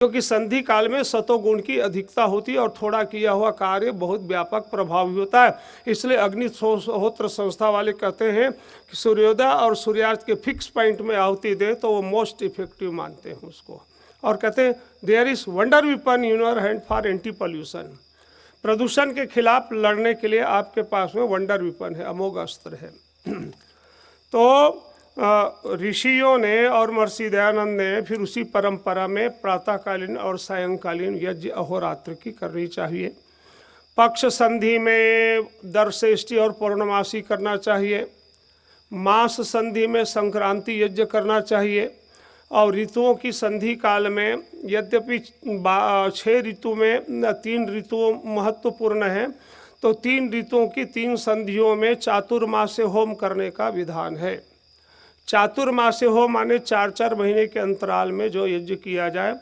क्योंकि संधि काल में सतोगुण की अधिकता होती है और थोड़ा किया हुआ कार्य बहुत व्यापक प्रभावी होता है। इसलिए अग्निहोत्र संस्था वाले कहते हैं कि सूर्योदय और सूर्यास्त के फिक्स पॉइंट में आहुति दे तो वो मोस्ट इफेक्टिव मानते हैं उसको। और कहते हैं there is wonder weapon in your hand for anti pollution. प्रदूषण के खिलाफ लड़ने के लिए आपके पास में वंडर वेपन है, अमोघ अस्त्र है। तो ऋषियों ने और महर्षि दयानंद ने फिर उसी परंपरा में प्रातःकालीन और सायंकालीन यज्ञ अहोरात्र की करनी चाहिए। पक्ष संधि में दर्शेष्टि और पौर्णमासी करना चाहिए। मास संधि में संक्रांति यज्ञ करना चाहिए। और ऋतुओं की संधि काल में यद्यपि 6 ऋतु में 3 ऋतु महत्वपूर्ण हैं, तो 3 ऋतुओं की 3 संधियों में चातुर्मास्य होम करने का विधान है। चातुर्मास्य होम माने 4-4 महीने के अंतराल में जो यज्ञ किया जाए।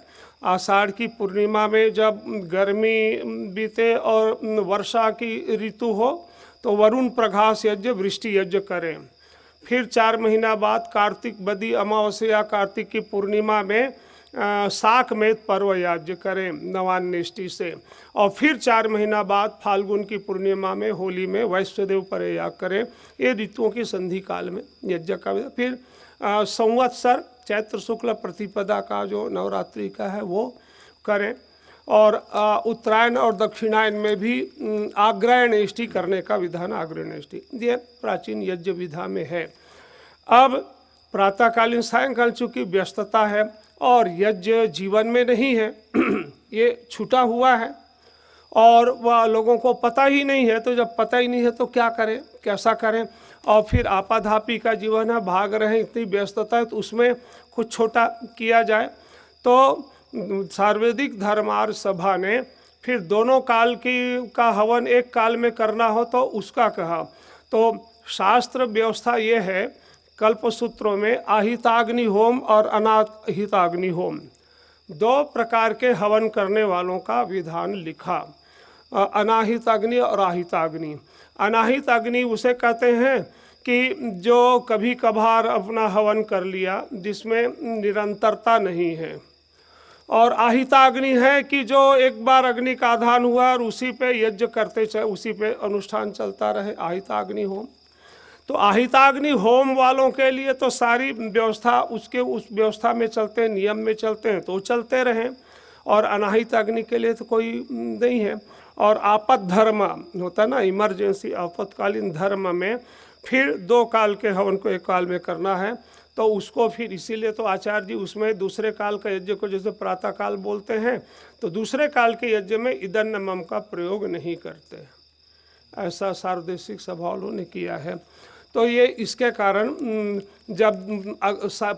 आषाढ़ की पूर्णिमा में जब गर्मी बीते और वर्षा की ऋतु हो तो वरुण प्रघास यज्ञ, वृष्टि यज्ञ करें। फिर 4 महीना बाद कार्तिक बदी अमावस्या कार्तिक की पूर्णिमा में शाक में पर्व यज्ञ करें नवान्नेष्टि से। और फिर 4 महीना बाद फाल्गुन की पूर्णिमा में होली में वैश्वदेव पर याग करें। ये ऋतुओं की संधि काल में यज्ञ का। फिर संवत्सर चैत्र शुक्ल प्रतिपदा का जो नवरात्रि का है वो करें। और उत्तरायण और दक्षिणायन में भी आग्नेयेष्टि करने का विधान, आग्नेयेष्टि ये प्राचीन यज्ञ विधा में है। अब प्रातःकालीन सायंकाल चूँकि व्यस्तता है और यज्ञ जीवन में नहीं है, ये छूटा हुआ है और वह लोगों को पता ही नहीं है। तो जब पता ही नहीं है तो क्या करें, कैसा करें। और फिर आपाधापी का जीवन है, भाग रहे, इतनी व्यस्तता है, तो उसमें कुछ छोटा किया जाए। तो सार्वजनिक धर्मार्थ सभा ने फिर दोनों काल का हवन एक काल में करना हो तो उसका कहा। तो शास्त्र व्यवस्था ये है, कल्पसूत्रों में आहिताग्नि होम और अनाहिताग्नि होम 2 प्रकार के हवन करने वालों का विधान लिखा, अनाहित अग्नि और आहित अग्नि। अनाहित अग्नि उसे कहते हैं कि जो कभी कभार अपना हवन कर लिया, जिसमें निरंतरता नहीं है। और आहिताग्नि है कि जो एक बार अग्नि का आधान हुआ और उसी पे यज्ञ करते चले, उसी पे अनुष्ठान चलता रहे, आहिताग्नि होम। तो आहिताग्नि होम वालों के लिए तो सारी व्यवस्था उस व्यवस्था में चलते हैं, नियम में चलते हैं तो चलते रहें। और अनाहित अग्नि के लिए तो कोई नहीं है। और आपद धर्म होता है ना, इमरजेंसी आपातकालीन धर्म में फिर 2 काल के हवन को 1 काल में करना है। तो उसको फिर इसीलिए तो आचार्य जी उसमें दूसरे काल का यज्ञ को जैसे प्रातः काल बोलते हैं, तो दूसरे काल के यज्ञ में इदन्नमम का प्रयोग नहीं करते। ऐसा सार्वदेशिक सभा वालों ने किया है। तो ये इसके कारण जब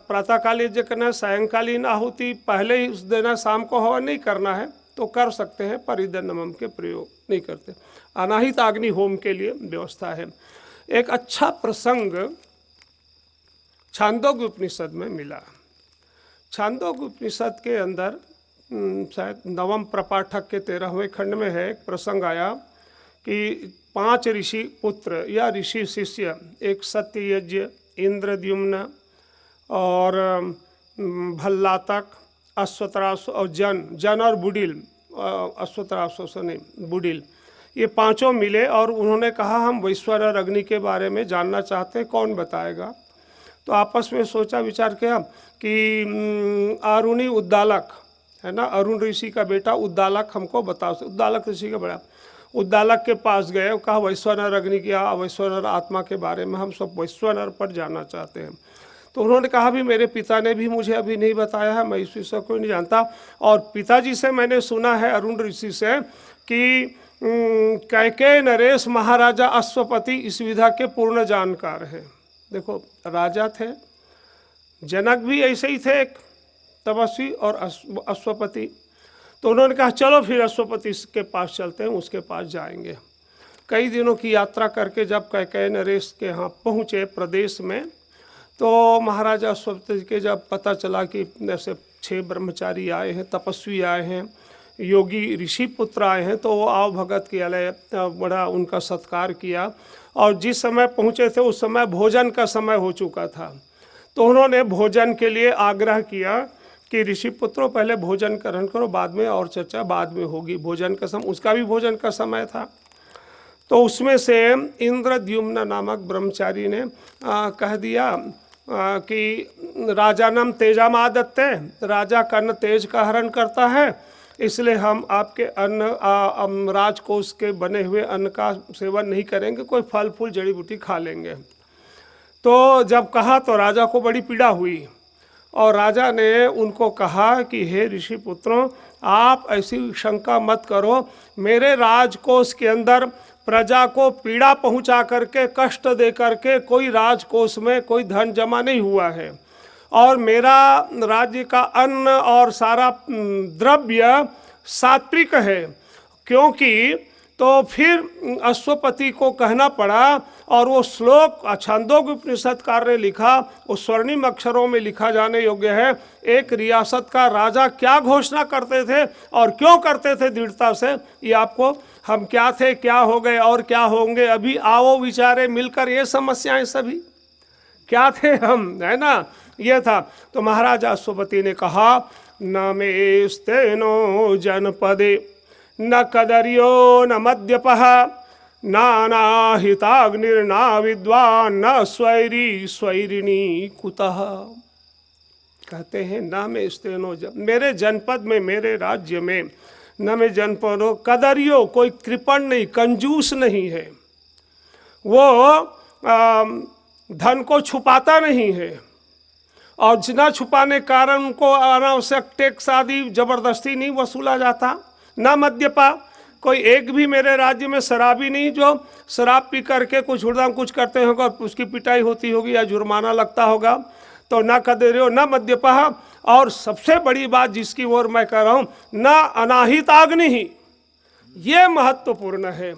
प्रातःकाल यज्ञ करना है, सायंकालीन आहुति पहले ही देना, शाम को हवन नहीं करना है तो कर सकते हैं, पर इदन्नमम के प्रयोग नहीं करते। अनाहित अग्नि होम के लिए व्यवस्था है। एक अच्छा प्रसंग छांदोग्य उपनिषद में मिला। छांदोग्य उपनिषद के अंदर शायद 9वें प्रपाठक के 13वें खंड में है, एक प्रसंग आया कि 5 ऋषि पुत्र या ऋषि शिष्य, एक सत्ययज्ञ, इंद्रद्युम्न और भल्लातक, अश्वत्रास और जन और बुडिल, अश्वत्रास नहीं बुडिल, ये 5 मिले और उन्होंने कहा हम वैश्वानर अग्नि के बारे में जानना चाहते हैं, कौन बताएगा। तो आपस में सोचा विचार किया कि अरुणी उद्दालक है ना, अरुण ऋषि का बेटा उद्दालक हमको बताओ। उद्दालक ऋषि का बड़ा उद्दालक के पास गए, कहा वैश्वानर अग्नि क्या, वैश्वानर आत्मा के बारे में हम सब वैश्वानर पर जानना चाहते हैं। तो उन्होंने कहा भी मेरे पिता ने भी मुझे अभी नहीं बताया है, मैं इस विषय को नहीं जानता। और पिताजी से मैंने सुना है, अरुण ऋषि से, कि कैकेय नरेश महाराजा अश्वपति इस विधा के पूर्ण जानकार हैं। देखो राजा थे, जनक भी ऐसे ही थे, एक तपस्वी और अश्वपति। तो उन्होंने कहा चलो फिर अश्वपति के पास चलते हैं, उसके पास जाएंगे। कई दिनों की यात्रा करके जब कैकेय नरेश के यहाँ पहुँचे प्रदेश में, तो महाराजा अश्वपति के जब पता चला कि ऐसे 6 ब्रह्मचारी आए हैं, तपस्वी आए हैं, योगी ऋषि पुत्र आए हैं, तो वो आओ भगत किया, बड़ा उनका सत्कार किया। और जिस समय पहुँचे थे उस समय भोजन का समय हो चुका था। तो उन्होंने भोजन के लिए आग्रह किया कि ऋषि पुत्रों पहले भोजन ग्रहण करो, बाद में और चर्चा बाद में होगी। भोजन का समय, उसका भी भोजन का समय था। तो उसमें से इंद्रद्युम्न नामक ब्रह्मचारी ने कह दिया कि राजानम तेजामादत्ते, राजा का अन्न तेज का हरण करता है, इसलिए हम आपके अन्न राजकोष के बने हुए अन्न का सेवन नहीं करेंगे, कोई फल फूल जड़ी बूटी खा लेंगे। तो जब कहा तो राजा को बड़ी पीड़ा हुई और राजा ने उनको कहा कि हे ऋषि पुत्रों, आप ऐसी शंका मत करो, मेरे राजकोष के अंदर प्रजा को पीड़ा पहुंचा करके, कष्ट दे करके कोई राजकोष में कोई धन जमा नहीं हुआ है, और मेरा राज्य का अन्न और सारा द्रव्य सात्विक है। क्योंकि तो फिर अश्वपति को कहना पड़ा, और वो श्लोक छांदोग्य उपनिषदकार ने लिखा, वो स्वर्णिम अक्षरों में लिखा जाने योग्य है। एक रियासत का राजा क्या घोषणा करते थे और क्यों करते थे दृढ़ता से, ये आपको, हम क्या थे, क्या हो गए और क्या होंगे, अभी आओ विचारे मिलकर, ये समस्याएं सभी क्या थे हम, है ना, ये था। तो महाराजा अश्वपति ने कहा, न मेस्तेनो जनपदे न कदर्यो न मद्यपः नानाहिताग्निर्ना विद्वान न स्वैरी स्वैरिणी कुतः। कहते हैं न में स्तेनो, मेरे जनपद में, मेरे राज्य में, न में जनपदों कदरियो, कोई कृपण नहीं, कंजूस नहीं है, वो धन को छुपाता नहीं है, और न छुपाने कारण उनको अनावश्यक टैक्स आदि जबरदस्ती नहीं वसूला जाता। न मद्यपा, कोई एक भी मेरे राज्य में शराबी नहीं जो शराब पी करके कुछ हुड़दंग कुछ करते होगा, उसकी पिटाई होती होगी या जुर्माना लगता होगा। तो न कदर्यो न मद्यपः, और सबसे बड़ी बात जिसकी ओर मैं कह रहा हूँ, न अनाहित अग्नि ही, ये महत्वपूर्ण है।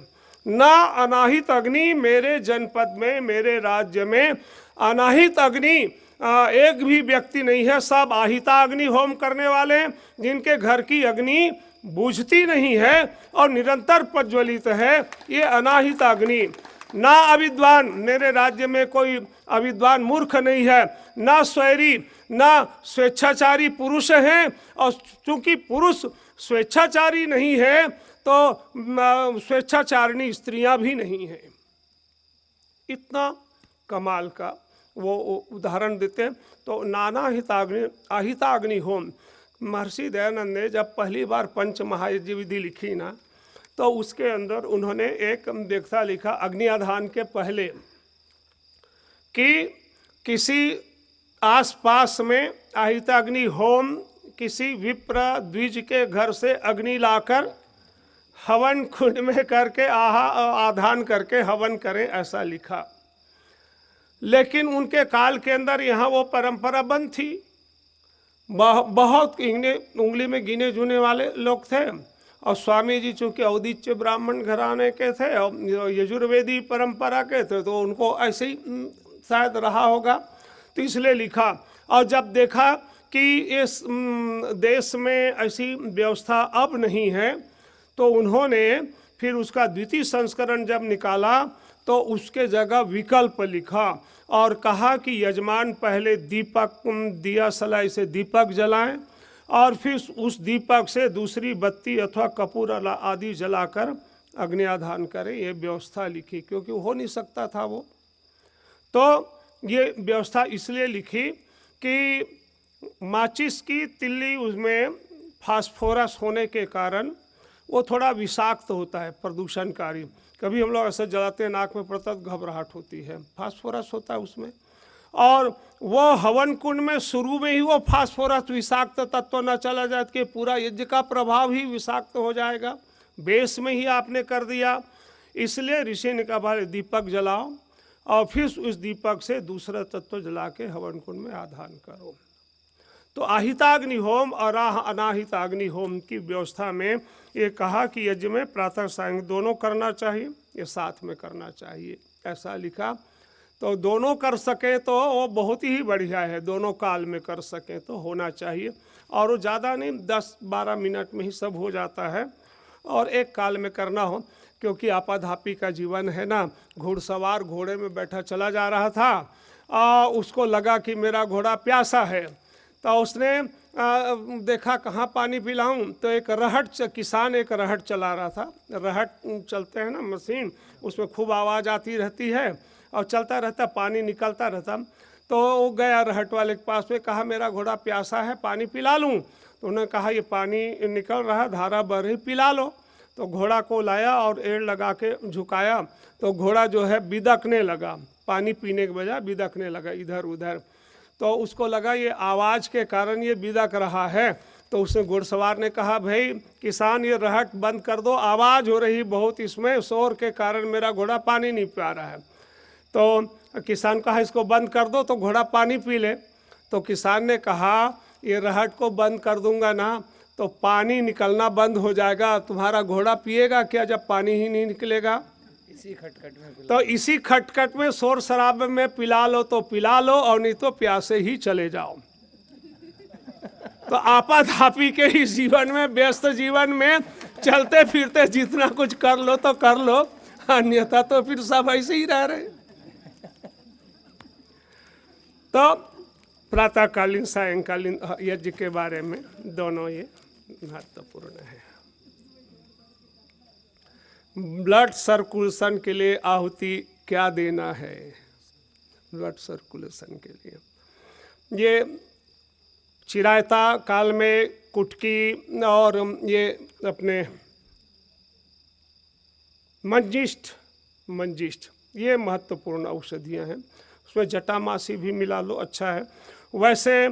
न अनाहित अग्नि, मेरे जनपद में, मेरे राज्य में अनाहित अग्नि एक भी व्यक्ति नहीं है, सब आहिताग्नि होम करने वाले हैं, जिनके घर की अग्नि बुझती नहीं है और निरंतर प्रज्वलित है, ये अनाहित अग्नि। ना अविद्वान, मेरे राज्य में कोई अविद्वान मूर्ख नहीं है, ना स्वैरी, ना स्वेच्छाचारी पुरुष हैं, और चूंकि पुरुष स्वेच्छाचारी नहीं है तो स्वेच्छाचारिणी स्त्रियां भी नहीं हैं। इतना कमाल का वो उदाहरण देते हैं। तो नाना हिताग्नि, अहिताग्नि होम, महर्षि दयानंद ने जब पहली बार पंच महायज्ञ विधि लिखी ना, तो उसके अंदर उन्होंने एक व्याख्या लिखा अग्नियाधान के पहले, कि किसी आसपास में अहिताग्नि होम, किसी विप्र द्विज के घर से अग्नि लाकर हवन कुंड में करके आधान करके हवन करें, ऐसा लिखा। लेकिन उनके काल के अंदर यहाँ वो परंपरा बंद थी। बहुत उंगली में गिने जुने वाले लोग थे, और स्वामी जी चूँकि औदिच्य ब्राह्मण घराने के थे और यजुर्वेदी परंपरा के थे, तो उनको ऐसे ही शायद रहा होगा, तो इसलिए लिखा। और जब देखा कि इस देश में ऐसी व्यवस्था अब नहीं है, तो उन्होंने फिर उसका द्वितीय संस्करण जब निकाला तो उसके जगह विकल्प लिखा और कहा कि यजमान पहले दीपक, दिया सलाई से दीपक जलाएं, और फिर उस दीपक से दूसरी बत्ती अथवा कपूर आदि जलाकर अग्नियाधान करें। ये व्यवस्था लिखी, क्योंकि हो नहीं सकता था वो। तो ये व्यवस्था इसलिए लिखी कि माचिस की तिल्ली उसमें फास्फोरस होने के कारण वो थोड़ा विषाक्त होता है, प्रदूषणकारी। कभी हम लोग ऐसे जलाते हैं, नाक में पड़ता है, घबराहट होती है, फास्फोरस होता है उसमें। और वो हवन कुंड में शुरू में ही वो फास्फोरस विषाक्त तत्व न चला जाए कि पूरा यज्ञ का प्रभाव ही विषाक्त हो जाएगा, बेस में ही आपने कर दिया। इसलिए ऋषि ने कहा भाई दीपक जलाओ, और फिर उस दीपक से दूसरा तत्व जला के हवन कुंड में आधान करो। तो आहिताग्नि होम और अनाहिताग्नि होम की व्यवस्था में ये कहा कि यज्ञ में प्रातः सायं दोनों करना चाहिए, ये साथ में करना चाहिए, ऐसा लिखा। तो दोनों कर सके तो वो बहुत ही बढ़िया है, दोनों काल में कर सके तो होना चाहिए। और वो ज़्यादा नहीं, 10-12 मिनट में ही सब हो जाता है, और एक काल में करना हो, क्योंकि आपाधापी का जीवन है ना। घुड़सवार घोड़े में बैठा चला जा रहा था, उसको लगा कि मेरा घोड़ा प्यासा है, तो उसने देखा कहाँ पानी पिलाऊं, तो एक किसान एक रहट चला रहा था। रहट चलते हैं ना मशीन, उसमें खूब आवाज़ आती रहती है और चलता रहता, पानी निकलता रहता। तो वो गया रहट वाले के पास में, कहा मेरा घोड़ा प्यासा है, पानी पिला लूँ? तो उन्होंने कहा ये पानी निकल रहा, धारा बह रही, पिला लो। तो घोड़ा को लाया और एड़ लगा के झुकाया, तो घोड़ा जो है बिदकने लगा, पानी पीने के बजाय बिदकने लगा इधर उधर। तो उसको लगा ये आवाज़ के कारण ये बिदक रहा है। तो उसने घुड़सवार ने कहा भाई किसान ये रहट बंद कर दो, आवाज़ हो रही बहुत, इसमें शोर के कारण मेरा घोड़ा पानी नहीं पा रहा है। तो किसान कहा इसको बंद कर दो तो घोड़ा पानी पी ले। तो किसान ने कहा ये रहट को बंद कर दूंगा ना तो पानी निकलना बंद हो जाएगा, तुम्हारा घोड़ा पिएगा क्या जब पानी ही नहीं निकलेगा? इसी खटखट में तो इसी खटखट में शोर शराबे में पिला लो तो पिला लो, और नहीं तो प्यासे ही चले जाओ। तो आपाधापी के इस जीवन में, व्यस्त जीवन में चलते फिरते जितना कुछ कर लो तो कर लो, अन्यथा तो फिर सब ऐसे ही रह रहे। तो प्रातःकालीन सायंकालीन यज्ञ के बारे में दोनों ये महत्वपूर्ण है। ब्लड सर्कुलेशन के लिए आहुति क्या देना है? ब्लड सर्कुलेशन के लिए ये चिरायता काल में कुटकी और ये अपने मंजिष्ठ ये महत्वपूर्ण औषधियाँ हैं। उसमें जटामासी भी मिला लो, अच्छा है। वैसे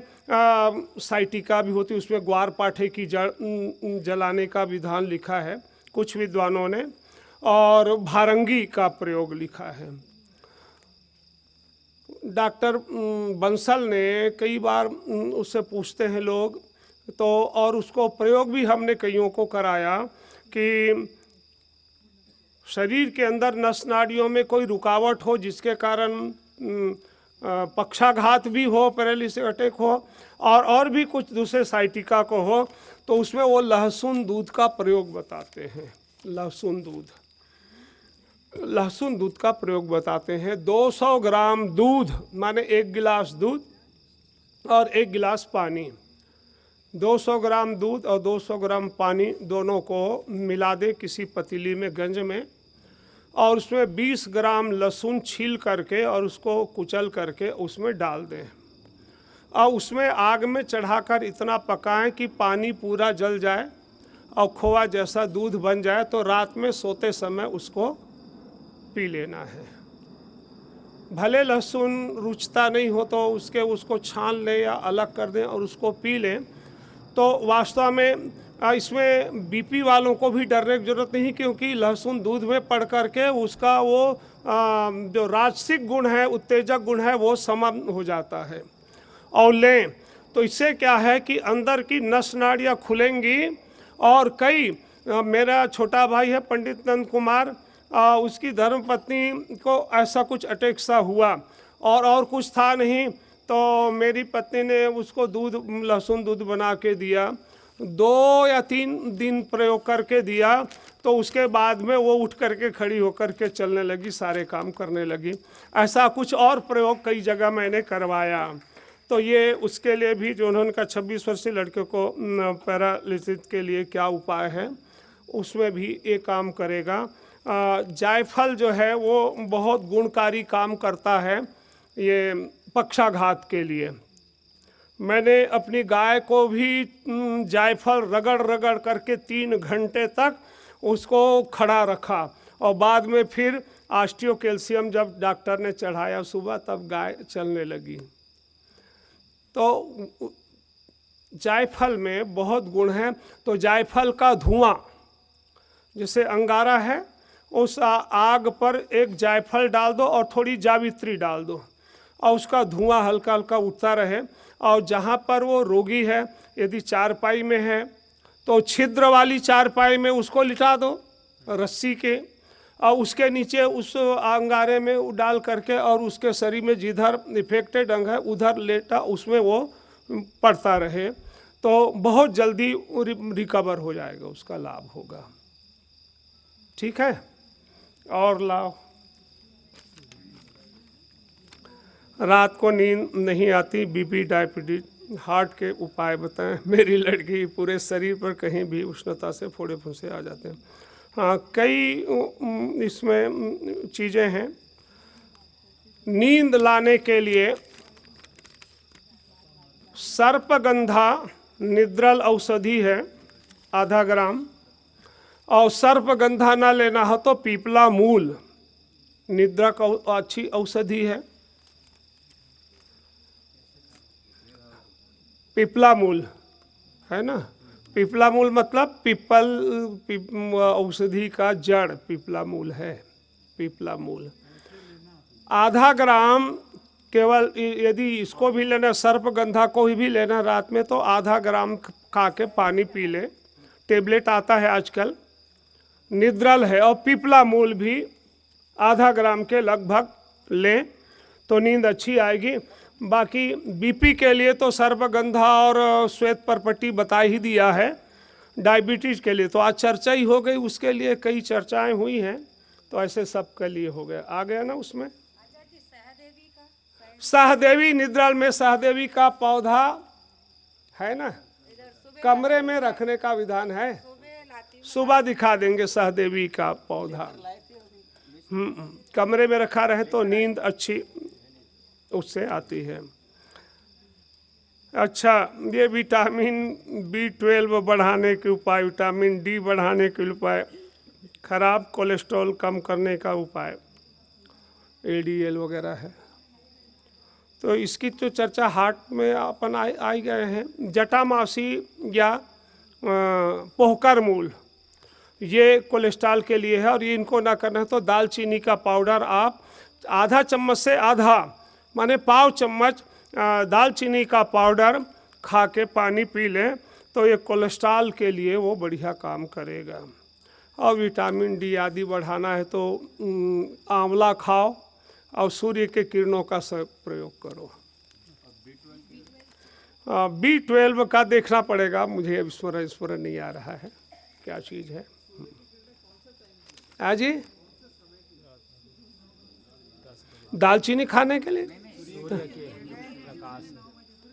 साइटिका भी होती है, उसमें ग्वार पाठे की जड़ जलाने का विधान लिखा है कुछ विद्वानों ने, और भारंगी का प्रयोग लिखा है। डॉक्टर बंसल ने कई बार उससे पूछते हैं लोग, तो और उसको प्रयोग भी हमने कईयों को कराया कि शरीर के अंदर नस नाड़ियों में कोई रुकावट हो जिसके कारण पक्षाघात भी हो, पैरालिसिस अटैक हो, और भी कुछ दूसरे साइटिका को हो, तो उसमें वो लहसुन दूध का प्रयोग बताते हैं। लहसुन दूध का प्रयोग बताते हैं। 200 ग्राम दूध माने 1 गिलास दूध और 1 गिलास पानी, 200 ग्राम दूध और 200 ग्राम पानी दोनों को मिला दे किसी पतीली में गंज में, और उसमें 20 ग्राम लहसुन छील करके और उसको कुचल करके उसमें डाल दें, और उसमें आग में चढ़ाकर इतना पकाएं कि पानी पूरा जल जाए और खोआ जैसा दूध बन जाए। तो रात में सोते समय उसको पी लेना है। भले लहसुन रुचता नहीं हो तो उसको छान लें या अलग कर दें और उसको पी लें। तो वास्तव में इसमें बीपी वालों को भी डरने की जरूरत नहीं, क्योंकि लहसुन दूध में पड़ करके उसका वो जो राजसिक गुण है, उत्तेजक गुण है, वो समाप्त हो जाता है। और लें तो इससे क्या है कि अंदर की नस नाड़ियाँ खुलेंगी। और कई मेरा छोटा भाई है पंडित नंद कुमार, उसकी धर्मपत्नी को ऐसा कुछ अटैक सा हुआ और कुछ था नहीं, तो मेरी पत्नी ने उसको लहसुन दूध बना के दिया, 2 या 3 दिन प्रयोग करके दिया, तो उसके बाद में वो उठ करके खड़ी होकर के चलने लगी, सारे काम करने लगी। ऐसा कुछ और प्रयोग कई जगह मैंने करवाया। तो ये उसके लिए भी जो उन्होंने कहा 26 वर्षीय लड़के को पैरालिसिस के लिए क्या उपाय है, उसमें भी ये काम करेगा। जायफल जो है वो बहुत गुणकारी काम करता है ये पक्षाघात के लिए। मैंने अपनी गाय को भी जायफल रगड़ रगड़ करके 3 घंटे तक उसको खड़ा रखा, और बाद में फिर ऑस्टियो कैल्शियम जब डॉक्टर ने चढ़ाया सुबह, तब गाय चलने लगी। तो जायफल में बहुत गुण है। तो जायफल का धुआं, जैसे अंगारा है, उस आग पर एक जायफल डाल दो और थोड़ी जावित्री डाल दो, और उसका धुआं हल्का हल्का उठता रहे। और जहाँ पर वो रोगी है, यदि चारपाई में है तो छिद्र वाली चारपाई में उसको लिटा दो रस्सी के, और उसके नीचे उस अंगारे में डाल करके और उसके शरीर में जिधर इफेक्टेड अंग है उधर लेटा, उसमें वो पड़ता रहे, तो बहुत जल्दी रिकवर हो जाएगा, उसका लाभ होगा। ठीक है, और लाभ, रात को नींद नहीं आती, बीपी डायबिटीज हार्ट के उपाय बताएं। मेरी लड़की पूरे शरीर पर कहीं भी उष्णता से फोड़े फुंसे आ जाते हैं। हाँ, कई इसमें चीज़ें हैं। नींद लाने के लिए सर्पगंधा निद्रल औषधि है, आधा ग्राम। और सर्पगंधा ना लेना हो तो पीपला मूल निद्रा का अच्छी औषधि है। पीपला मूल है ना, पीपला मूल मतलब औषधि का जड़ पीपला मूल है, पीपला मूल आधा ग्राम। केवल यदि इसको भी लेना, सर्पगंधा को भी लेना रात में, तो आधा ग्राम खा के पानी पी ले। टेबलेट आता है आजकल, निद्रल है। और पीपला मूल भी आधा ग्राम के लगभग लें तो नींद अच्छी आएगी। बाकी बीपी के लिए तो सर्पगंधा और श्वेत परपट्टी बता ही दिया है। डायबिटीज़ के लिए तो आज चर्चा ही हो गई, उसके लिए कई चर्चाएं हुई हैं, तो ऐसे सब के लिए हो गया, आ गया ना उसमें। सहदेवी निद्रल में सहदेवी का पौधा है ना, कमरे में रखने का विधान है। सुबह दिखा देंगे सहदेवी का पौधा। कमरे में रखा रहे तो नींद अच्छी उससे आती है। अच्छा, ये विटामिन B12 बढ़ाने के उपाय, विटामिन D बढ़ाने के उपाय, खराब कोलेस्ट्रॉल कम करने का उपाय, LDL वगैरह है। तो इसकी तो चर्चा हार्ट में अपन आई गए हैं। जटामासी या पोहकर मूल, ये कोलेस्ट्रॉल के लिए है। और ये इनको ना करना है तो दालचीनी का पाउडर आप आधा चम्मच से आधा माने पाव चम्मच दालचीनी का पाउडर खा के पानी पी लें तो ये कोलेस्ट्रॉल के लिए वो बढ़िया काम करेगा। और विटामिन D आदि बढ़ाना है तो आंवला खाओ और सूर्य के किरणों का सब प्रयोग करो। B12 का देखना पड़ेगा, मुझे अब स्मरण नहीं आ रहा है क्या चीज़ है। जी दालचीनी खाने के लिए,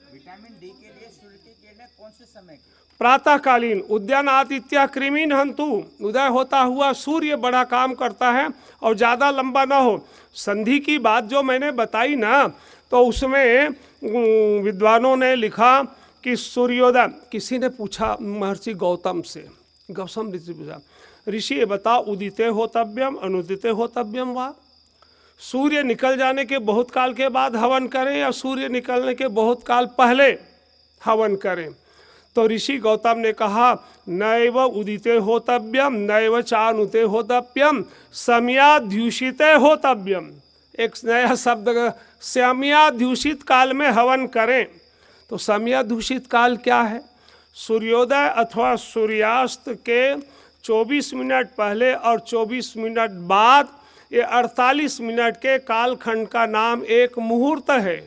विटामिन डी के लिए सूर्य की किरणें कौन से समय की? प्रातःकालीन उद्यान आदित्य कृमिन हंतु, उदय होता हुआ सूर्य बड़ा काम करता है और ज़्यादा लंबा ना हो। संधि की बात जो मैंने बताई ना, तो उसमें विद्वानों ने लिखा कि सूर्योदय, किसी ने पूछा महर्षि गौतम से, गौतम ऋषि पूछा, ऋषि ये बताओ उदिते होतव्यम अनुदिते होतव्यम वा, सूर्य निकल जाने के बहुत काल के बाद हवन करें या सूर्य निकलने के बहुत काल पहले हवन करें। तो ऋषि गौतम ने कहा नैव उदिते होतव्यम नैव चानुते होतव्यम समयाध्युषिते होतव्यम। एक नया शब्द, समयाध्युषित काल में हवन करें। तो समयाध्युषित काल क्या है? सूर्योदय अथवा सूर्यास्त के 24 मिनट पहले और 24 मिनट बाद, ये 48 मिनट के कालखंड का नाम एक मुहूर्त है।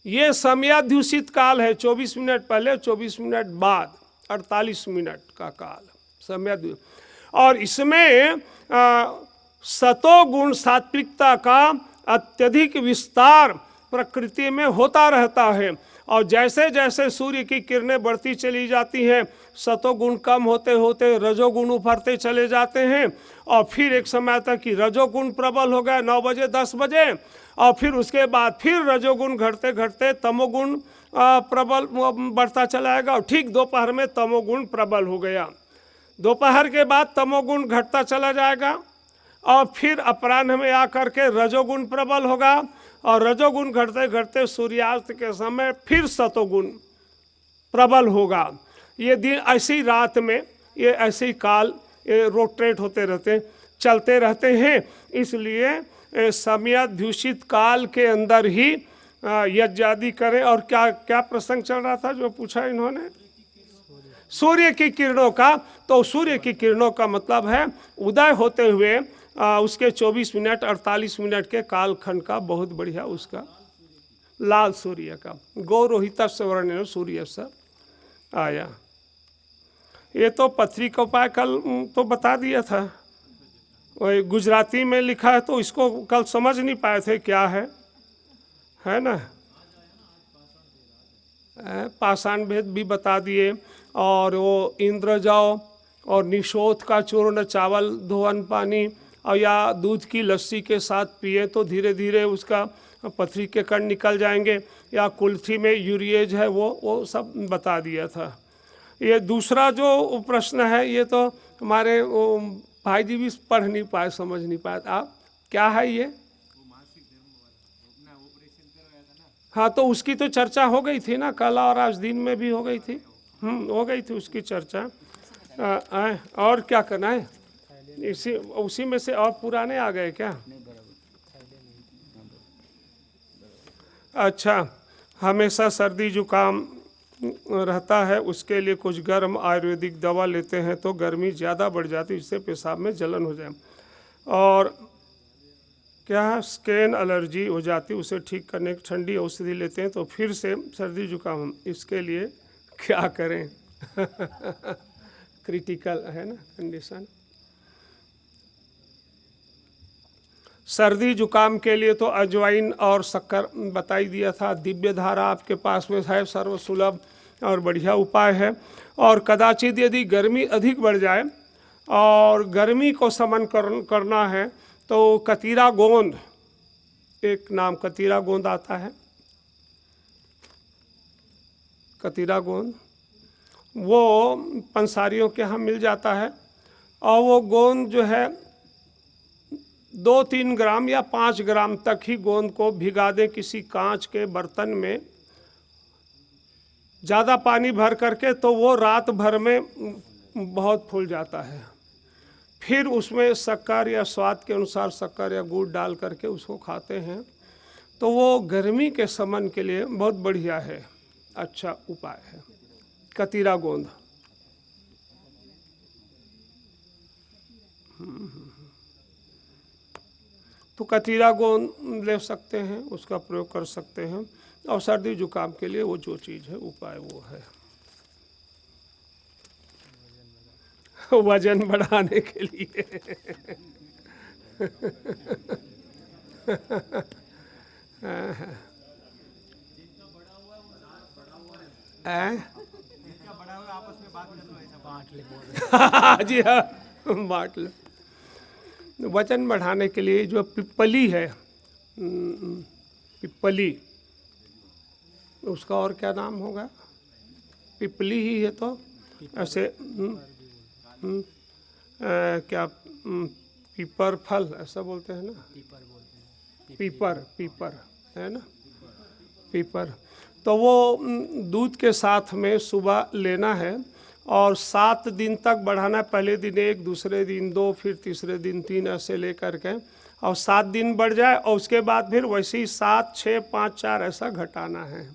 ये समयाध्युषित काल है, 24 मिनट पहले 24 मिनट बाद 48 मिनट का काल समयाध्युषित। और इसमें सतोगुण सात्विकता का अत्यधिक विस्तार प्रकृति में होता रहता है। और जैसे जैसे सूर्य की किरणें बढ़ती चली जाती हैं, सतोगुण कम होते होते रजोगुण उभरते चले जाते हैं। और फिर एक समय तक कि रजोगुण प्रबल हो गया 9 बजे 10 बजे, और फिर उसके बाद फिर रजोगुण घटते घटते तमोगुण प्रबल बढ़ता चला जाएगा। और ठीक दोपहर में तमोगुण प्रबल हो गया, दोपहर के बाद तमोगुण घटता चला जाएगा। और फिर अपराह्न में आकर के रजोगुण प्रबल होगा, और रजोगुण घटते घटते सूर्यास्त के समय फिर सतोगुण प्रबल होगा। ये दिन ऐसी रात में, ये ऐसे काल ये रोटेट होते रहते, चलते रहते हैं। इसलिए समयाध्युषित काल के अंदर ही यज्ञ आदि करें। और क्या क्या प्रसंग चल रहा था जो पूछा इन्होंने? सूर्य की किरणों का। तो सूर्य की किरणों का मतलब है उदय होते हुए उसके 24 मिनट 48 मिनट के कालखंड का बहुत बढ़िया उसका लाल सूर्य का गौरोहित स्वर्ण सूर्य से आया। ये तो पथरी का उपाय कल तो बता दिया था, वही गुजराती में लिखा है तो इसको कल समझ नहीं पाए थे क्या है ना। पाषाण भेद भी बता दिए, और वो इंद्रजौ और निशोथ का चूर्ण, चावल धोवन पानी और या दूध की लस्सी के साथ पिए तो धीरे धीरे उसका पथरी के कण निकल जाएंगे, या कुल्थी में यूरिएज है वो सब बता दिया था। ये दूसरा जो प्रश्न है ये तो हमारे भाई जी भी पढ़ नहीं पाए, समझ नहीं पाए। आप क्या है ये? हाँ, तो उसकी तो चर्चा हो गई थी ना, कल और आज दिन में भी हो गई थी। हो गई थी उसकी चर्चा। और क्या करना है? उसी में से और पुराने आ गए क्या? अच्छा, हमेशा सर्दी जुकाम रहता है, उसके लिए कुछ गर्म आयुर्वेदिक दवा लेते हैं तो गर्मी ज़्यादा बढ़ जाती है, इससे पेशाब में जलन हो जाए। और क्या स्किन एलर्जी हो जाती है, उसे ठीक करने की ठंडी औषधि लेते हैं तो फिर से सर्दी जुकाम, इसके लिए क्या करें? क्रिटिकल है ना कंडीशन। सर्दी जुकाम के लिए तो अजवाइन और शक्कर बताई दिया था। दिव्य धारा आपके पास में है, सर्वसुलभ और बढ़िया उपाय है। और कदाचित यदि गर्मी अधिक बढ़ जाए और गर्मी को शमन करना है तो कतीरा गोंद, एक नाम कतीरा गोंद आता है, कतीरा गोंद, वो पंसारियों के यहाँ मिल जाता है। और वो गोंद जो है 2-3 ग्राम या 5 ग्राम तक ही गोंद को भिगा दें किसी कांच के बर्तन में, ज़्यादा पानी भर करके, तो वो रात भर में बहुत फूल जाता है। फिर उसमें शक्कर या स्वाद के अनुसार शक्कर या गुड़ डाल करके उसको खाते हैं तो वो गर्मी के शमन के लिए बहुत बढ़िया है, अच्छा उपाय है कतीरा गोंद। तो कतीरा गोंद ले सकते हैं, उसका प्रयोग कर सकते हैं। और सर्दी जुकाम के लिए वो जो चीज़ है उपाय वो है। वजन बढ़ाने के लिए जी हाँ, बांट लो। वजन बढ़ाने के लिए जो पिप्पली है, पिप्पली, उसका और क्या नाम होगा? पिपली ही है तो ऐसे क्या पीपर फल ऐसा बोलते हैं ना, पीपर है ना, पीपर। तो वो दूध के साथ में सुबह लेना है और 7 दिन तक बढ़ाना है। पहले दिन 1, दूसरे दिन 2, फिर तीसरे दिन 3, ऐसे ले करके, और 7 दिन बढ़ जाए और उसके बाद फिर वैसे ही 7, 6, 5, 4 ऐसा घटाना है।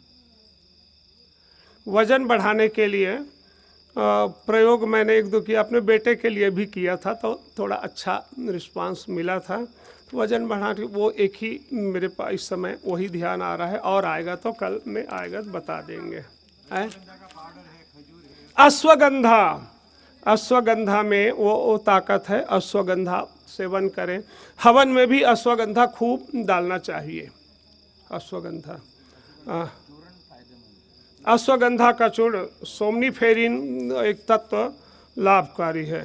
वजन बढ़ाने के लिए प्रयोग मैंने 1-2 किया, अपने बेटे के लिए भी किया था तो थोड़ा अच्छा रिस्पांस मिला था। तो वजन बढ़ाने वो एक ही मेरे पास इस समय वही ध्यान आ रहा है, और आएगा तो कल में आएगा तो बता देंगे। अश्वगंधा, अश्वगंधा में वो ताकत है, अश्वगंधा सेवन करें। हवन में भी अश्वगंधा खूब डालना चाहिए। अश्वगंधा, अश्वगंधा का चूर्ण सोमनीफेरिन एक तत्व लाभकारी है।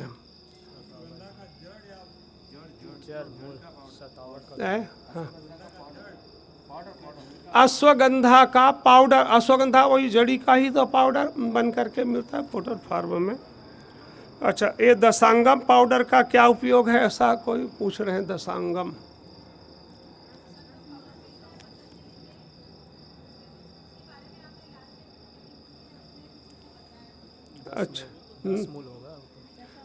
हाँ। अश्वगंधा का पाउडर, अश्वगंधा वही जड़ी का ही तो पाउडर बन करके मिलता है पाउडर फार्म में। अच्छा, ये दशांगम पाउडर का क्या उपयोग है, ऐसा कोई पूछ रहे हैं? दशांगम, अच्छा,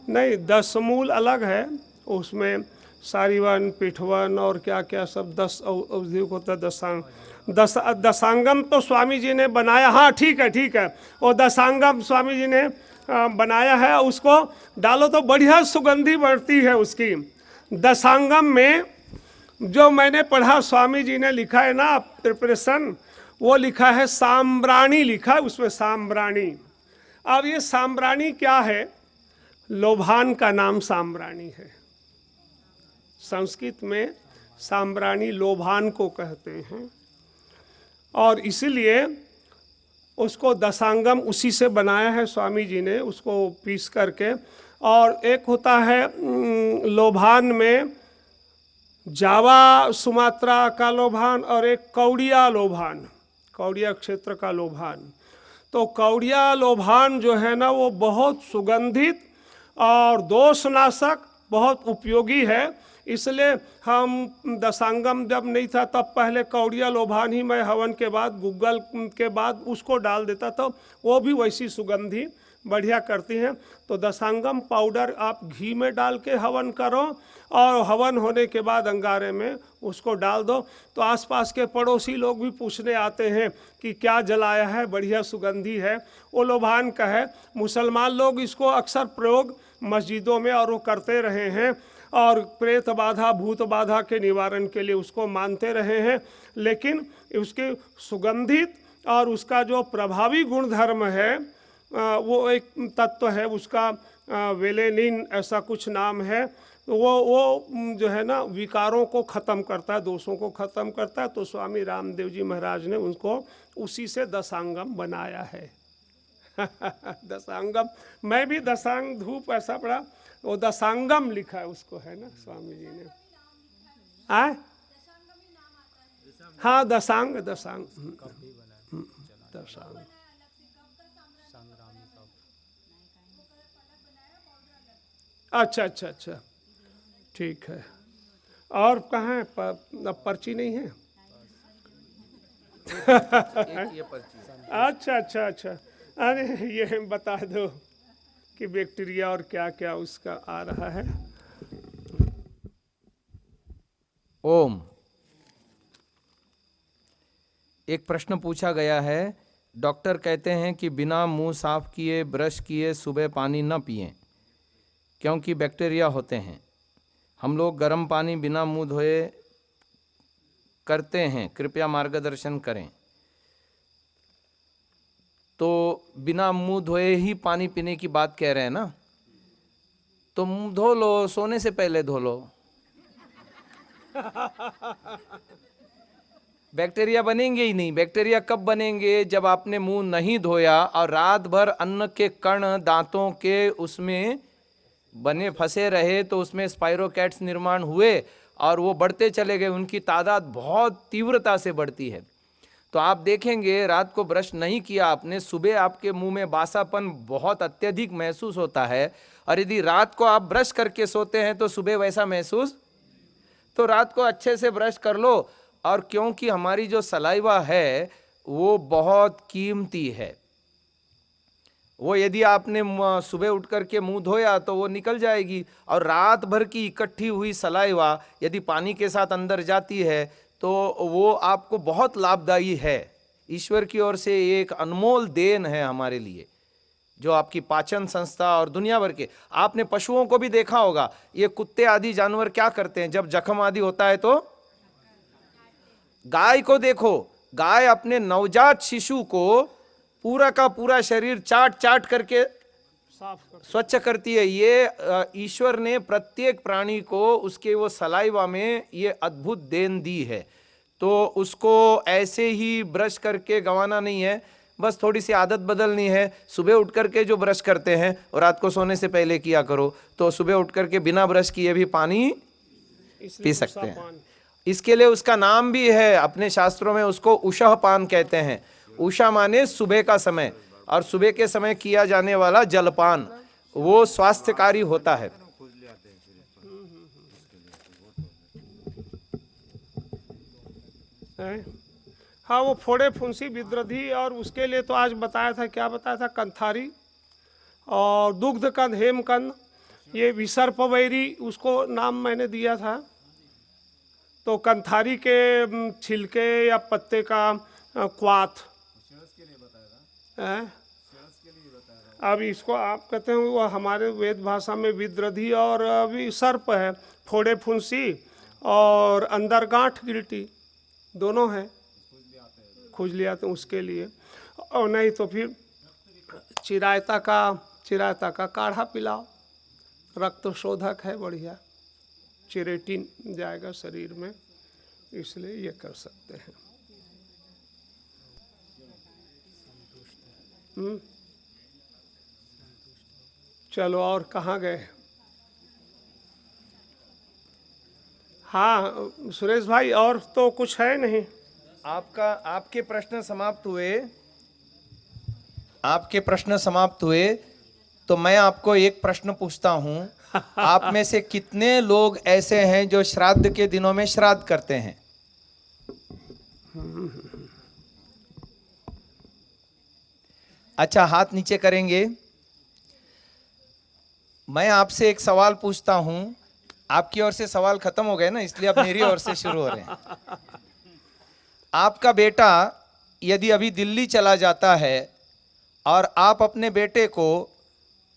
नहीं, 10 मूल अलग है, उसमें सारीवन, पिठवन और क्या क्या सब 10 औषधियों को होता है। दशांगम तो स्वामी जी ने बनाया। हाँ, ठीक है, वो दशांगम स्वामी जी ने बनाया है, उसको डालो तो बढ़िया सुगंधी बढ़ती है उसकी। दशांगम में जो मैंने पढ़ा, स्वामी जी ने लिखा है ना प्रिपरेशन, वो लिखा है साम्ब्राणी, लिखा है उसमें साम्ब्राणी। अब ये साम्ब्राणी क्या है? लोभान का नाम साम्ब्राणी है। संस्कृत में साम्ब्राणी लोभान को कहते हैं, और इसलिए उसको दशांगम उसी से बनाया है स्वामी जी ने, उसको पीस करके। और एक होता है लोभान में जावा सुमात्रा का लोभान, और एक कौड़िया लोभान, कौड़िया क्षेत्र का लोभान। तो कौड़िया लोभान जो है ना वो बहुत सुगंधित और दोषनाशक बहुत उपयोगी है। इसलिए हम दशांगम जब नहीं था तब पहले कौड़िया लोभान ही मैं हवन के बाद गूगल के बाद उसको डाल देता था, वो भी वैसी सुगंधी बढ़िया करती हैं। तो दशांगम पाउडर आप घी में डाल के हवन करो, और हवन होने के बाद अंगारे में उसको डाल दो। तो आसपास के पड़ोसी लोग भी पूछने आते हैं कि क्या जलाया है, बढ़िया सुगंधी है। वो लोभान का है। मुसलमान लोग इसको अक्सर प्रयोग मस्जिदों में और वो करते रहे हैं, और प्रेत बाधा भूत बाधा के निवारण के लिए उसको मानते रहे हैं। लेकिन उसके सुगंधित और उसका जो प्रभावी गुणधर्म है, वो एक तत्व है उसका, वेलेनिन ऐसा कुछ नाम है। वो जो है ना विकारों को ख़त्म करता है, दोषों को ख़त्म करता है। तो स्वामी रामदेव जी महाराज ने उनको उसी से दशांगम बनाया है। दशांगम, मैं भी दशांग धूप ऐसा पढ़ा, वो दशांगम लिखा है उसको, है ना स्वामी जी ने। आए हाँ दशांग, दशांग दशांग। अच्छा अच्छा अच्छा, ठीक है। और कहाँ है अब पर्ची नहीं है? एक ये पर्ची। अच्छा अच्छा अच्छा, अरे ये बता दो कि बैक्टीरिया और क्या क्या उसका आ रहा है। ओम। एक प्रश्न पूछा गया है, डॉक्टर कहते हैं कि बिना मुंह साफ किए ब्रश किए सुबह पानी न पिएं क्योंकि बैक्टीरिया होते हैं। हम लोग गर्म पानी बिना मुंह धोए करते हैं, कृपया मार्गदर्शन करें। तो बिना मुंह धोए ही पानी पीने की बात कह रहे हैं ना, तो मुंह धो लो, सोने से पहले धो लो। बैक्टीरिया बनेंगे ही नहीं। बैक्टीरिया कब बनेंगे? जब आपने मुंह नहीं धोया और रात भर अन्न के कण दांतों के उसमें बने फंसे रहे, तो उसमें स्पाइरोकैट्स निर्माण हुए और वो बढ़ते चले गए। उनकी तादाद बहुत तीव्रता से बढ़ती है। तो आप देखेंगे रात को ब्रश नहीं किया आपने, सुबह आपके मुंह में बासापन बहुत अत्यधिक महसूस होता है। और यदि रात को आप ब्रश करके सोते हैं तो सुबह वैसा महसूस, तो रात को अच्छे से ब्रश कर लो। और क्योंकि हमारी जो सलाइवा है वो बहुत कीमती है, वो यदि आपने सुबह उठ करके मुंह धोया तो वो निकल जाएगी। और रात भर की इकट्ठी हुई सलाइवा यदि पानी के साथ अंदर जाती है तो वो आपको बहुत लाभदायी है। ईश्वर की ओर से एक अनमोल देन है हमारे लिए, जो आपकी पाचन संस्था और दुनिया भर के। आपने पशुओं को भी देखा होगा, ये कुत्ते आदि जानवर क्या करते हैं जब जख्म आदि होता है? तो गाय को देखो, गाय अपने नवजात शिशु को पूरा का पूरा शरीर चाट चाट करके स्वच्छ करती है। ये ईश्वर ने प्रत्येक प्राणी को उसके वो सलाइवा में ये अद्भुत देन दी है। तो उसको ऐसे ही ब्रश करके गंवाना नहीं है, बस थोड़ी सी आदत बदलनी है। सुबह उठ करके जो ब्रश करते हैं और रात को सोने से पहले किया करो, तो सुबह उठ करके बिना ब्रश किए भी पानी पी सकते हैं। इसके लिए उसका नाम भी है, अपने शास्त्रों में उसको उषः पान कहते हैं। उषा माने सुबह का समय, और सुबह के समय किया जाने वाला जलपान वो स्वास्थ्यकारी होता है। हाँ, वो फोड़े फुंसी विद्रधि, और उसके लिए तो आज बताया था, क्या बताया था, कंथारी और दुग्धकंद, हेमकंद, ये विसर्पवैरी उसको नाम मैंने दिया था। तो कंथारी के छिलके या पत्ते का क्वाथ, अब इसको आप कहते हैं, वो हमारे वेद भाषा में विद्रधि और अभी सर्प है, फोड़े फुंसी और अंदर गांठ गिल्टी दोनों है, खुजली आते हैं उसके लिए। और नहीं तो फिर चिरायता का काढ़ा पिलाओ, रक्त शोधक है बढ़िया, चिरेटिन जाएगा शरीर में, इसलिए ये कर सकते हैं। चलो और कहाँ गए? हाँ सुरेश भाई, और तो कुछ है नहीं? आपके प्रश्न समाप्त हुए? आपके प्रश्न समाप्त हुए तो मैं आपको एक प्रश्न पूछता हूं। आप में से कितने लोग ऐसे हैं जो श्राद्ध के दिनों में श्राद्ध करते हैं? अच्छा, हाथ नीचे करेंगे। मैं आपसे एक सवाल पूछता हूं। आपकी ओर से सवाल खत्म हो गए ना, इसलिए अब मेरी ओर से शुरू हो रहे हैं। आपका बेटा यदि अभी दिल्ली चला जाता है और आप अपने बेटे को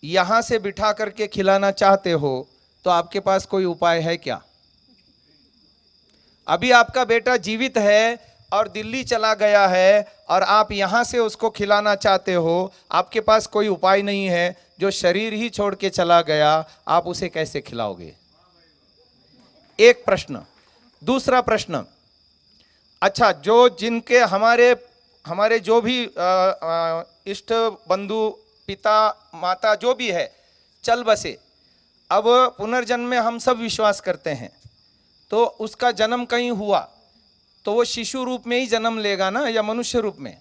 यहां से बिठा करके खिलाना चाहते हो, तो आपके पास कोई उपाय है क्या? अभी आपका बेटा जीवित है और दिल्ली चला गया है और आप यहां से उसको खिलाना चाहते हो, आपके पास कोई उपाय नहीं है, जो शरीर ही छोड़ के चला गया, आप उसे कैसे खिलाओगे? एक प्रश्न। दूसरा प्रश्न, अच्छा, जो जिनके हमारे जो भी इष्ट बंधु, पिता माता जो भी है चल बसे, अब पुनर्जन्म में हम सब विश्वास करते हैं, तो उसका जन्म कहीं हुआ तो वो शिशु रूप में ही जन्म लेगा ना, या मनुष्य रूप में?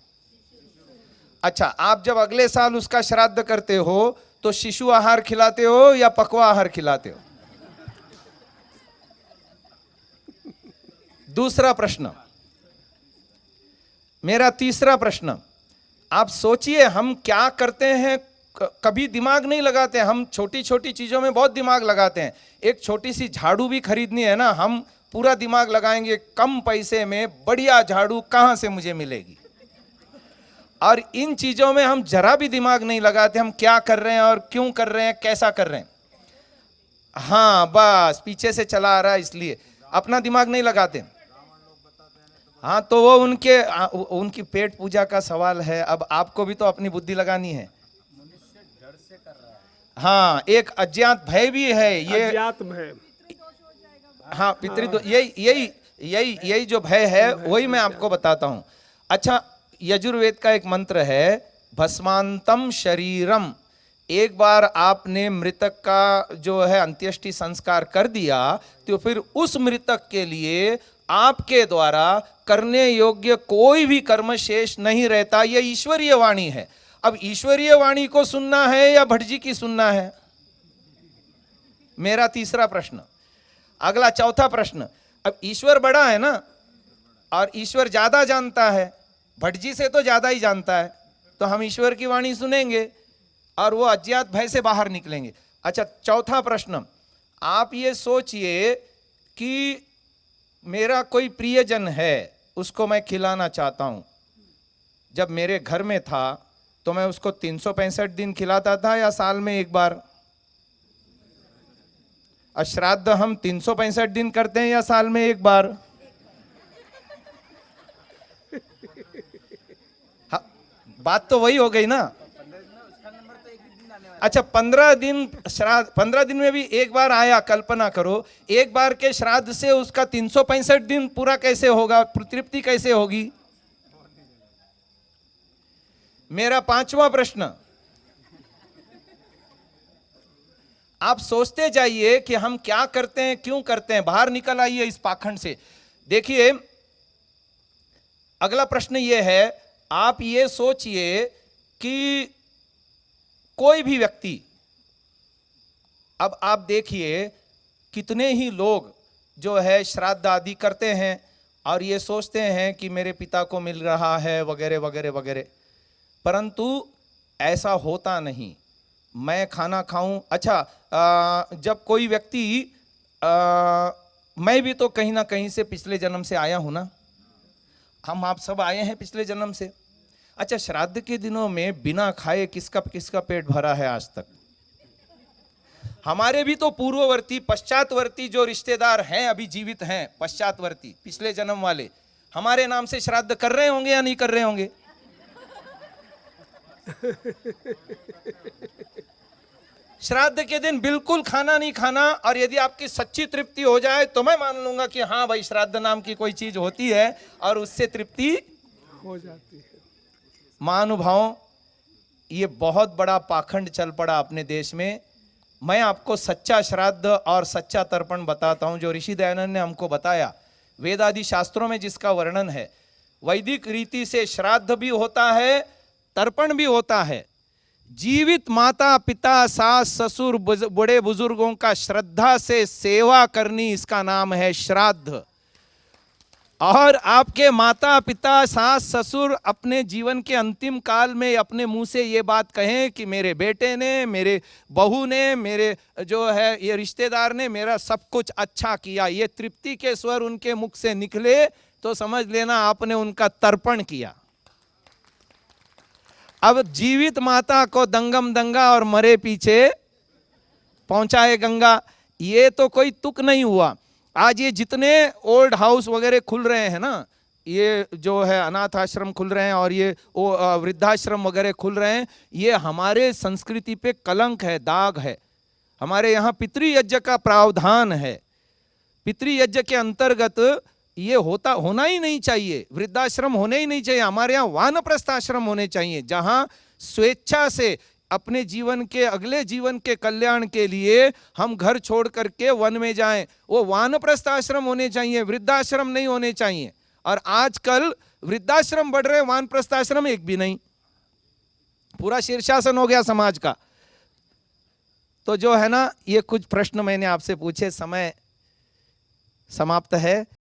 अच्छा, आप जब अगले साल उसका श्राद्ध करते हो तो शिशु आहार खिलाते हो या पकवा आहार खिलाते हो? दूसरा प्रश्न। मेरा तीसरा प्रश्न, आप सोचिए हम क्या करते हैं, कभी दिमाग नहीं लगाते। हम छोटी छोटी चीजों में बहुत दिमाग लगाते हैं। एक छोटी सी झाड़ू भी खरीदनी है ना, हम पूरा दिमाग लगाएंगे कम पैसे में बढ़िया झाड़ू कहां से मुझे मिलेगी। और इन चीजों में हम जरा भी दिमाग नहीं लगाते, हम क्या कर रहे हैं और क्यों कर रहे हैं, कैसा कर रहे हैं। हाँ बस पीछे से चला आ रहा है, इसलिए अपना दिमाग नहीं लगाते। हाँ, तो वो उनकी पेट पूजा का सवाल है। अब आपको भी तो अपनी बुद्धि लगानी है। हाँ, एक अज्ञात भय भी है, ये अज्ञात भय। हाँ, पितृ यही जो भय है वही मैं आपको बताता हूं। अच्छा, यजुर्वेद का एक मंत्र है, भस्मांतम शरीरम। एक बार आपने मृतक का जो है अंत्येष्टि संस्कार कर दिया, तो फिर उस मृतक के लिए आपके द्वारा करने योग्य कोई भी कर्म शेष नहीं रहता। यह ईश्वरीय वाणी है। अब ईश्वरीय वाणी को सुनना है या भट्ट जी की सुनना है? मेरा तीसरा प्रश्न। अगला चौथा प्रश्न, अब ईश्वर बड़ा है ना, और ईश्वर ज्यादा जानता है, भट्ट जी से तो ज्यादा ही जानता है, तो हम ईश्वर की वाणी सुनेंगे और वो अज्ञात भय से बाहर निकलेंगे। अच्छा, चौथा प्रश्न, आप ये सोचिए कि मेरा कोई प्रियजन है, उसको मैं खिलाना चाहता हूं। जब मेरे घर में था तो मैं उसको 365 दिन खिलाता था या साल में एक बार? श्राद्ध हम 365 दिन करते हैं या साल में एक बार? हाँ, बात तो वही हो गई ना। अच्छा, 15 दिन श्राद्ध, 15 दिन में भी एक बार आया, कल्पना करो एक बार के श्राद्ध से उसका 365 दिन पूरा कैसे होगा, तृप्ति कैसे होगी? मेरा पांचवा प्रश्न, आप सोचते जाइए कि हम क्या करते हैं, क्यों करते हैं, बाहर निकल आइए इस पाखंड से। देखिए, अगला प्रश्न यह है, आप ये सोचिए कि कोई भी व्यक्ति, अब आप देखिए कितने ही लोग जो है श्राद्ध आदि करते हैं और ये सोचते हैं कि मेरे पिता को मिल रहा है वगैरह वगैरह वगैरह, परंतु ऐसा होता नहीं। मैं खाना खाऊं, अच्छा, जब कोई व्यक्ति, मैं भी तो कहीं ना कहीं से पिछले जन्म से आया हूं ना, हम आप सब आए हैं पिछले जन्म से। अच्छा, श्राद्ध के दिनों में बिना खाए किसका किसका पेट भरा है आज तक? हमारे भी तो पूर्ववर्ती पश्चातवर्ती जो रिश्तेदार हैं, अभी जीवित हैं, पश्चातवर्ती पिछले जन्म वाले, हमारे नाम से श्राद्ध कर रहे होंगे या नहीं कर रहे होंगे? श्राद्ध के दिन बिल्कुल खाना नहीं खाना, और यदि आपकी सच्ची तृप्ति हो जाए तो मैं मान लूंगा कि हाँ भाई, श्राद्ध नाम की कोई चीज होती है और उससे तृप्ति हो जाती है। महानुभावों, ये बहुत बड़ा पाखंड चल पड़ा अपने देश में। मैं आपको सच्चा श्राद्ध और सच्चा तर्पण बताता हूं, जो ऋषि दयानंद ने हमको बताया। वेद आदि शास्त्रों में जिसका वर्णन है, वैदिक रीति से श्राद्ध भी होता है, तर्पण भी होता है। जीवित माता पिता सास ससुर बड़े बुजुर्गों का श्रद्धा से सेवा करनी, इसका नाम है श्राद्ध। और आपके माता पिता सास ससुर अपने जीवन के अंतिम काल में अपने मुंह से ये बात कहें कि मेरे बेटे ने, मेरे बहू ने, मेरे जो है ये रिश्तेदार ने मेरा सब कुछ अच्छा किया, ये तृप्ति के स्वर उनके मुख से निकले, तो समझ लेना आपने उनका तर्पण किया। अब जीवित माता को दंगम दंगा और मरे पीछे पहुंचाए गंगा, ये तो कोई तुक नहीं हुआ। आज ये जितने ओल्ड हाउस वगैरह खुल रहे हैं ना, ये जो है अनाथ आश्रम खुल रहे हैं और ये वृद्धाश्रम वगैरह खुल रहे हैं, ये हमारे संस्कृति पे कलंक है, दाग है। हमारे यहाँ पितृयज्ञ का प्रावधान है। पितृयज्ञ के अंतर्गत ये होना ही नहीं चाहिए, वृद्धाश्रम होने ही नहीं चाहिए। हमारे यहाँ वानप्रस्थ आश्रम होने चाहिए, जहाँ स्वेच्छा से अपने जीवन के अगले जीवन के कल्याण के लिए हम घर छोड़ करके वन में जाएं। वो वानप्रस्थ आश्रम होने चाहिए, वृद्धाश्रम नहीं होने चाहिए। और आजकल वृद्धाश्रम बढ़ रहे, वानप्रस्थ आश्रम एक भी नहीं। पूरा शीर्षासन हो गया समाज का। तो जो है ना, ये कुछ प्रश्न मैंने आपसे पूछे, समय समाप्त है।